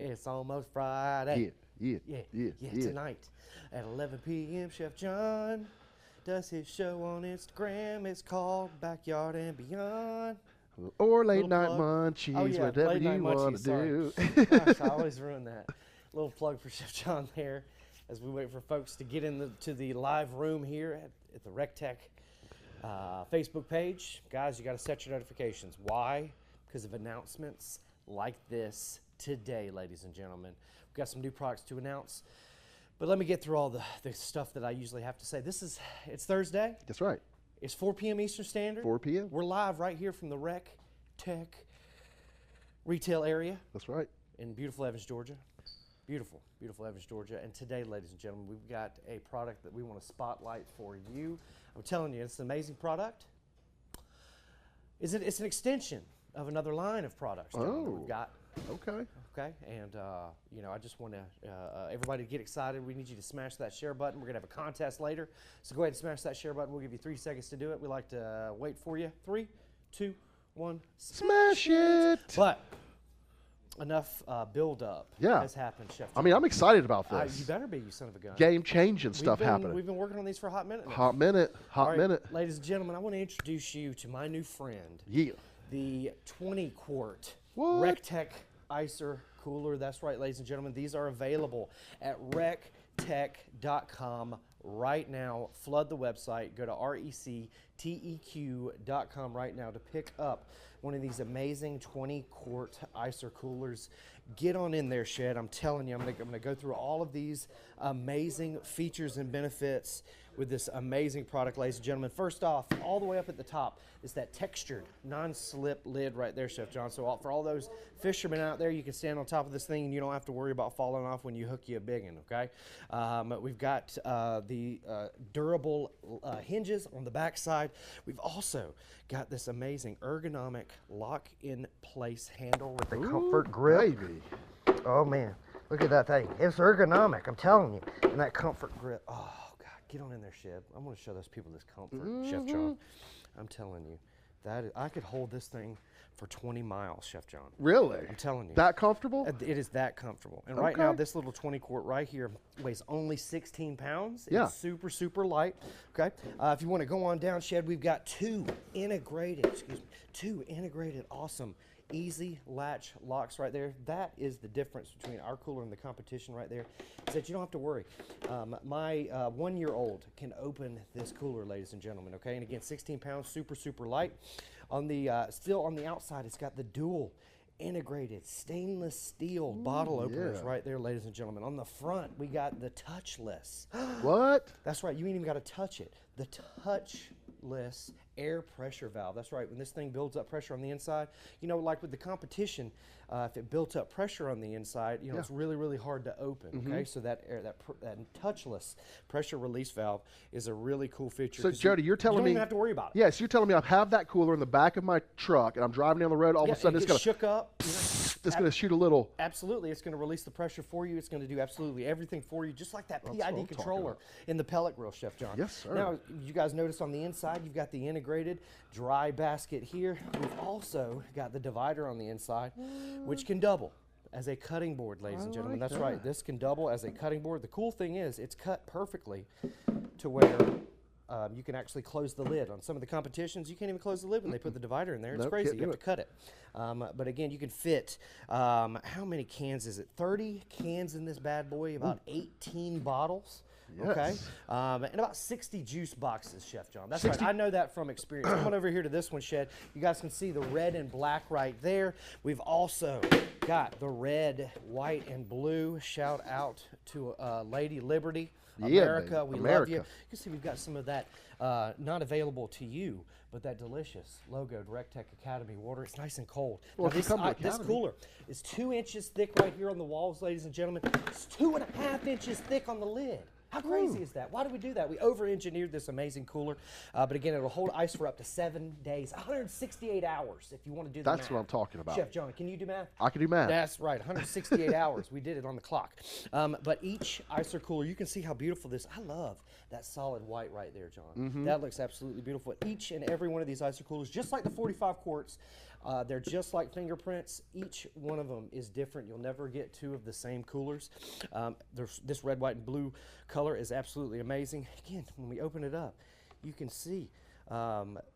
It's almost Friday. Yeah. Tonight at 11 p.m. Chef John does his show on Instagram. It's called Backyard and Beyond. Or late night plug. munchies, Oh, yeah, whatever late night you want to munchies, do. Gosh, I always ruin that. Little plug for Chef John there as we wait for folks to get into the live room here at the RecTec Facebook page. Guys, you got to set your notifications. Why? Because of announcements like this today, ladies and gentlemen. We've got some new products to announce. But let me get through all the stuff that I usually have to say. It's Thursday. That's right. It's 4 p.m. Eastern Standard. 4 p.m. We're live right here from the RecTec retail area. That's right. In beautiful Evans, Georgia. Beautiful, beautiful Evans, Georgia. And today, ladies and gentlemen, we've got a product that we want to spotlight for you. I'm telling you, it's an amazing product. It's an extension of another line of products, John, that we've got. Okay. Okay, and I just want to everybody to get excited. We need you to smash that share button. We're gonna have a contest later, so go ahead and smash that share button. We'll give you 3 seconds to do it. We like to wait for you. 3, 2, 1. Smash it! But enough build up has happened, Chef. I mean, I'm excited about this. You better be, you son of a gun. Game-changing stuff happening. We've been working on these for a hot minute now. Hot minute. All right, ladies and gentlemen, I want to introduce you to my new friend. Yeah. The 20-quart RecTec Icer cooler. That's right, ladies and gentlemen. These are available at recteq.com right now. Flood the website. Go to recteq.com right now to pick up one of these amazing 20-quart Icer coolers. Get on in there, Shed. I'm telling you, I'm going to go through all of these amazing features and benefits with this amazing product, ladies and gentlemen. First off, all the way up at the top is that textured, non-slip lid right there, Chef John. So for all those fishermen out there, you can stand on top of this thing and you don't have to worry about falling off when you hook you a big one, okay? We've got the durable hinges on the back side. We've also got this amazing ergonomic lock-in-place handle with the comfort grip. Baby. Oh, man. Look at that thing. It's ergonomic, I'm telling you. And that comfort grip. Oh, God. Get on in there, Sheb. I'm going to show those people this comfort, Chef John. I'm telling you. I could hold this thing for 20 miles, Chef John. Really? I'm telling you. That comfortable? It is that comfortable. And right now, this little 20-quart right here weighs only 16 pounds. It's super, super light. Okay. If you want to go on down, Shed, we've got two integrated awesome easy latch locks right there. That is the difference between our cooler and the competition right there, is that you don't have to worry. My 1-year-old can open this cooler, ladies and gentlemen, okay? And again, 16 pounds, super, super light. On the still on the outside, it's got the dual integrated stainless steel bottle openers right there, ladies and gentlemen. On the front, we got the touchless. What? That's right. You ain't even got to touch it. The touchless air pressure valve. That's right. When this thing builds up pressure on the inside, like with the competition, if it built up pressure on the inside, it's really, really hard to open. Okay, so that touchless pressure release valve is a really cool feature. So Jody, you're telling me you don't even have to worry about it. Yes, you're telling me I have that cooler in the back of my truck, and I'm driving down the road. All of a sudden, it's going to shook up. It's going to shoot a little. Absolutely, it's going to release the pressure for you. It's going to do absolutely everything for you, just like that PID controller in the pellet grill, Chef John. Yes, sir. Now, you guys notice on the inside, you've got the integrated dry basket here. We've also got the divider on the inside, which can double as a cutting board, ladies and gentlemen. That's right. This can double as a cutting board. The cool thing is it's cut perfectly to where you can actually close the lid. On some of the competitions, you can't even close the lid when they put the divider in there. It's crazy. You have to cut it. But again, you can fit, how many cans is it? 30 cans in this bad boy, about 18 bottles. Yes. Okay, and about 60 juice boxes, Chef John. That's right. I know that from experience. Come on over here to this one, Shed. You guys can see the red and black right there. We've also got the red, white, and blue. Shout out to Lady Liberty, America. We love you. You can see we've got some of that not available to you, but that delicious logoed RecTec Academy water. It's nice and cold. Well, now, this cooler is 2 inches thick right here on the walls, ladies and gentlemen. It's 2.5 inches thick on the lid. How crazy is that? Why do we do that? We over-engineered this amazing cooler, but again, it'll hold ice for up to 7 days, 168 hours if you want to do the math. That's what I'm talking about. Chef John, can you do math? I can do math. That's right, 168 hours. We did it on the clock. But each Icer cooler, you can see how beautiful this. I love that solid white right there, John. That looks absolutely beautiful. Each and every one of these Icer coolers, just like the 45 quarts, They're just like fingerprints. Each one of them is different. You'll never get two of the same coolers. This red, white, and blue color is absolutely amazing. Again, when we open it up, you can see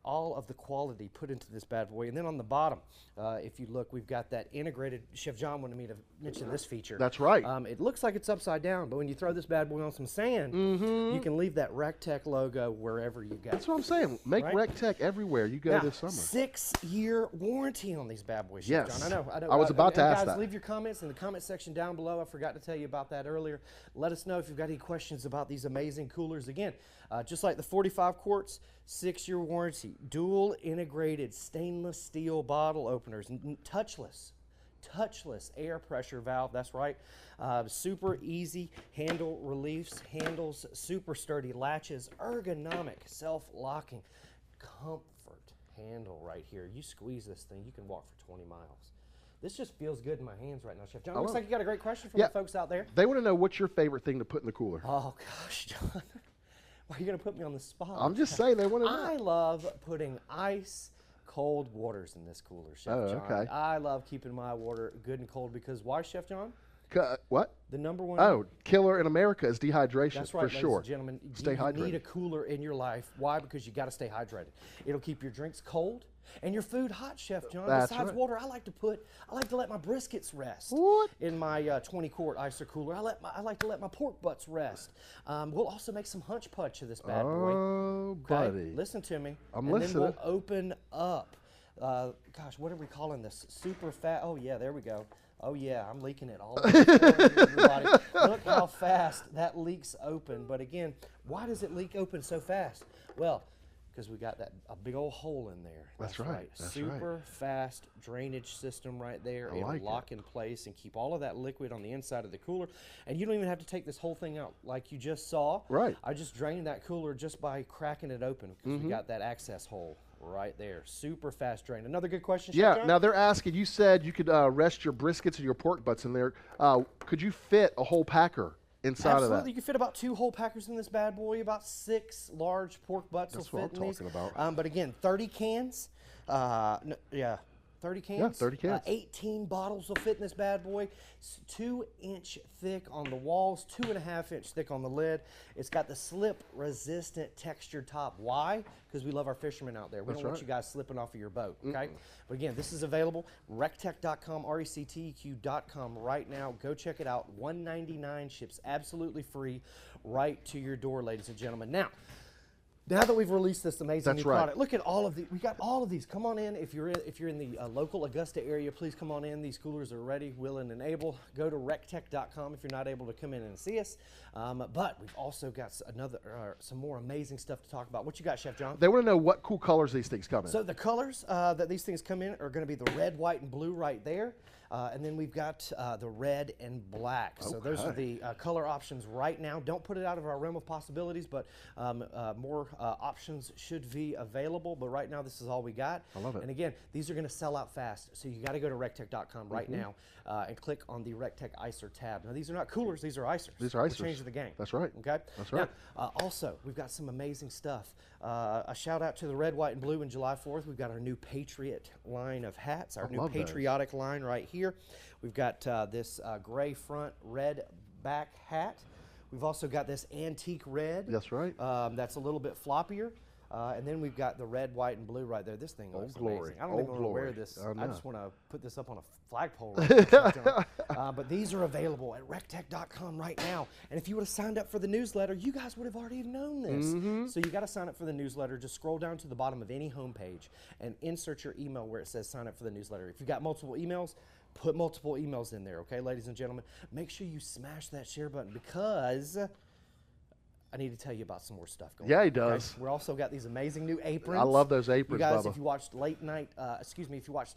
all of the quality put into this bad boy. And then on the bottom, if you look, we've got that integrated. Chef John wanted me to mention this feature. That's right. It looks like it's upside down, but when you throw this bad boy on some sand, you can leave that RecTec logo wherever you go. That's what I'm saying. Make RecTec everywhere you go this summer. 6-year warranty on these bad boys, Chef John. I know. I was about to ask guys, that. leave your comments in the comment section down below. I forgot to tell you about that earlier. Let us know if you've got any questions about these amazing coolers. Again, just like the 45 quarts, 6-year warranty, dual integrated stainless steel bottle openers, touchless air pressure valve. That's right. Super easy handle reliefs, handles, super sturdy latches, ergonomic, self-locking, comfort handle right here. You squeeze this thing, you can walk for 20 miles. This just feels good in my hands right now, Chef John. Looks like you got a great question from the folks out there. They want to know what's your favorite thing to put in the cooler. Oh, gosh, John. Why are you going to put me on the spot? I'm just saying they want to know. I love putting ice cold waters in this cooler, Chef John. Okay. I love keeping my water good and cold because why, Chef John? What? The number one. Oh, killer in America is dehydration. That's right, for sure. Ladies and gentlemen. Stay hydrated. You need a cooler in your life. Why? Because you got to stay hydrated. It'll keep your drinks cold and your food hot, Chef John. That's Besides right. water, I like to let my briskets rest. What? In my 20-quart Icer cooler, I like to let my pork butts rest. We'll also make some hunch punch of this bad boy. Oh, buddy. Listen to me. I'm and listening. Then we'll open up. Gosh, what are we calling this? Super fat. Oh yeah, there we go. Oh yeah, I'm leaking it all over everybody. Look how fast that leaks open. But again, why does it leak open so fast? Well, because we got a big old hole in there. That's right. That's Super fast drainage system right there. I like It'll lock in place and keep all of that liquid on the inside of the cooler. And you don't even have to take this whole thing out like you just saw. Right. I just drained that cooler just by cracking it open because we got that access hole right there. Super fast drain. Another good question, Chef John? Now they're asking, you said you could rest your briskets and your pork butts in there. Could you fit a whole packer inside of that? Absolutely. You can fit about 2 whole packers in this bad boy. About 6 large pork butts will fit in these. That's what I'm talking about. But again, 30 cans. 30 cans. Yeah, 30 cans. 18 bottles will fit in this bad boy. It's 2-inch thick on the walls, 2.5-inch thick on the lid. It's got the slip-resistant textured top. Why? Because we love our fishermen out there. We don't want you guys slipping off of your boat, okay? But again, this is available. RecTec.com, RecTeq.com right now. Go check it out. $199 ships absolutely free right to your door, ladies and gentlemen. Now that we've released this amazing new product, look at all of the. We got all of these. Come on in if you're in the local Augusta area. Please come on in. These coolers are ready, willing, and able. Go to recteq.com if you're not able to come in and see us. But we've also got some more amazing stuff to talk about. What you got, Chef John? They want to know what cool colors these things come in. So the colors that these things come in are going to be the red, white, and blue right there. And then we've got the red and black. So those are the color options right now. Don't put it out of our realm of possibilities, but more options should be available. But right now, this is all we got. I love it. And again, these are going to sell out fast. So you got to go to recteq.com right now and click on the RecTec Icer tab. Now, these are not coolers. These are icers. These are icers. We're changing the game. That's right. Okay? That's right. Now, also, we've got some amazing stuff. A shout out to the red, white, and blue. On July 4th, we've got our new Patriot line of hats, our new patriotic line right here. We've got this gray front, red back hat. We've also got this antique red. That's right. That's a little bit floppier. And then we've got the red, white, and blue right there. This thing looks amazing. I don't even want to wear this. I just want to put this up on a flagpole right now. But these are available at recteq.com right now. And if you would have signed up for the newsletter, you guys would have already known this. So you got to sign up for the newsletter. Just scroll down to the bottom of any homepage and insert your email where it says sign up for the newsletter. If you've got multiple emails, put multiple emails in there, okay, ladies and gentlemen? Make sure you smash that share button because I need to tell you about some more stuff going on. Yeah, he does. Okay? We're also got these amazing new aprons. I love those aprons, you guys, Bubba. if you watched if you watched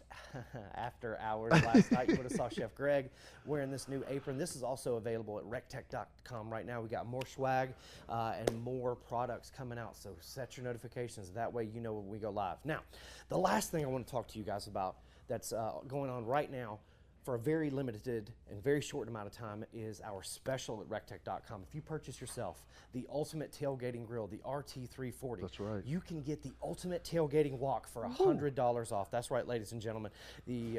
After Hours last night, you would have saw Chef Greg wearing this new apron. This is also available at recteq.com right now. We got more swag and more products coming out, so set your notifications. That way you know when we go live. Now, the last thing I want to talk to you guys about that's going on right now for a very limited and very short amount of time is our special at recteq.com. If you purchase yourself the ultimate tailgating grill, the RT340, that's right, you can get the ultimate tailgating walk for $100 off. That's right, ladies and gentlemen. The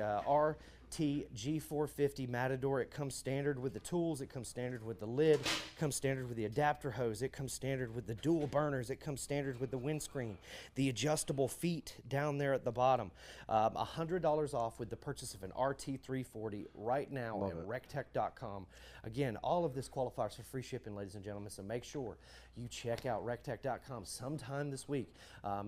RTG450 Matador, it comes standard with the tools, it comes standard with the lid, it comes standard with the adapter hose, it comes standard with the dual burners, it comes standard with the windscreen, the adjustable feet down there at the bottom. $100 off with the purchase of an RT340 right now at recteq.com. Again, all of this qualifies for free shipping, ladies and gentlemen, so make sure you check out recteq.com sometime this week.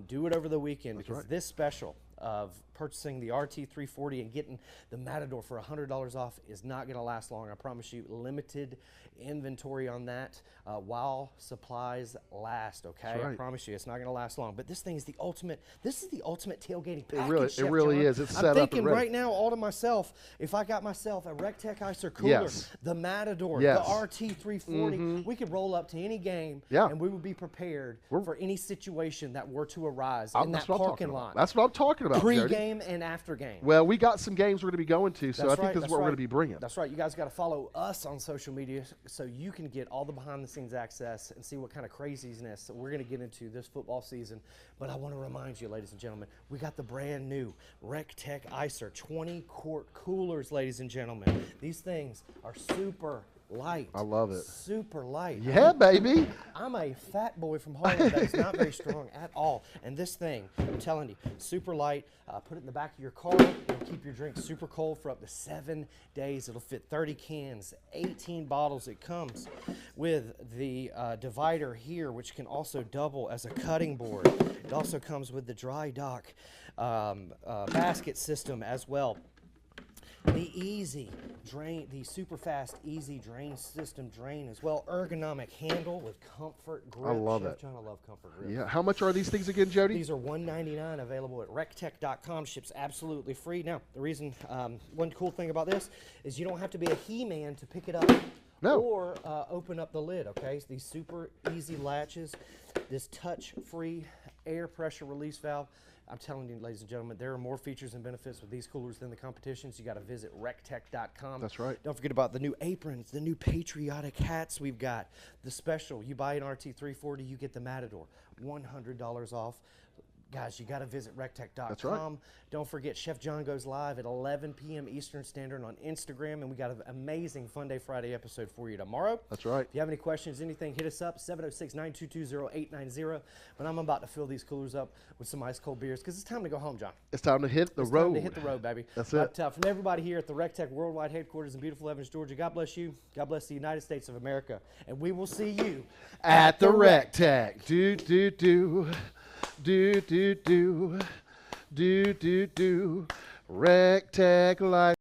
Do it over the weekend, because this special of purchasing the RT340 and getting the Matador for $100 off is not going to last long. I promise you, limited inventory on that while supplies last, okay? I promise you, it's not going to last long. But this thing is the ultimate, this is the ultimate tailgating package, It really is. It's set up and ready. I'm thinking right now all to myself, if I got myself a RecTec Icer cooler, the Matador, the RT340, we could roll up to any game and we would be prepared for any situation that were to arise in that parking lot. That's what I'm talking about. Pre-game and after game. Well, we got some games we're going to be going to, so I think this is what we're going to be bringing. That's right. You guys got to follow us on social media so you can get all the behind-the-scenes access and see what kind of craziness we're going to get into this football season. But I want to remind you, ladies and gentlemen, we got the brand new RecTec Icer 20-quart coolers, ladies and gentlemen. These things are super light. I love it. Super light. Yeah, baby. I'm a fat boy from Harlem that is not very strong at all. And this thing, I'm telling you, super light. Put it in the back of your car. It'll keep your drink super cold for up to 7 days. It'll fit 30 cans, 18 bottles. It comes with the divider here, which can also double as a cutting board. It also comes with the dry dock basket system as well. The easy drain, the super fast easy drain system drain as well. Ergonomic handle with comfort grip. I love Chef it. John, I love comfort grip. Yeah. How much are these things again, Jody? These are $199, available at recteq.com. Ships absolutely free. Now, the reason, one cool thing about this is you don't have to be a He-Man to pick it up or open up the lid, okay? So these super easy latches, this touch-free air pressure release valve. I'm telling you, ladies and gentlemen, there are more features and benefits with these coolers than the competition, so you got to visit recteq.com. That's right. Don't forget about the new aprons, the new patriotic hats we've got. The special, you buy an RT340, you get the Matador, $100 off. Guys, you got to visit recteq.com. That's right. Don't forget, Chef John goes live at 11 p.m. Eastern Standard on Instagram, and we got an amazing Fun Day Friday episode for you tomorrow. That's right. If you have any questions, anything, hit us up, 706-922-0890. But I'm about to fill these coolers up with some ice cold beers because it's time to go home, John. It's time to hit the road. Time to hit the road, baby. That's it. But from everybody here at the RecTec Worldwide Headquarters in beautiful Evans, Georgia, God bless you. God bless the United States of America. And we will see you at the RecTec. Do, do, do. Do, do, do. Do, do, do. RecTec life.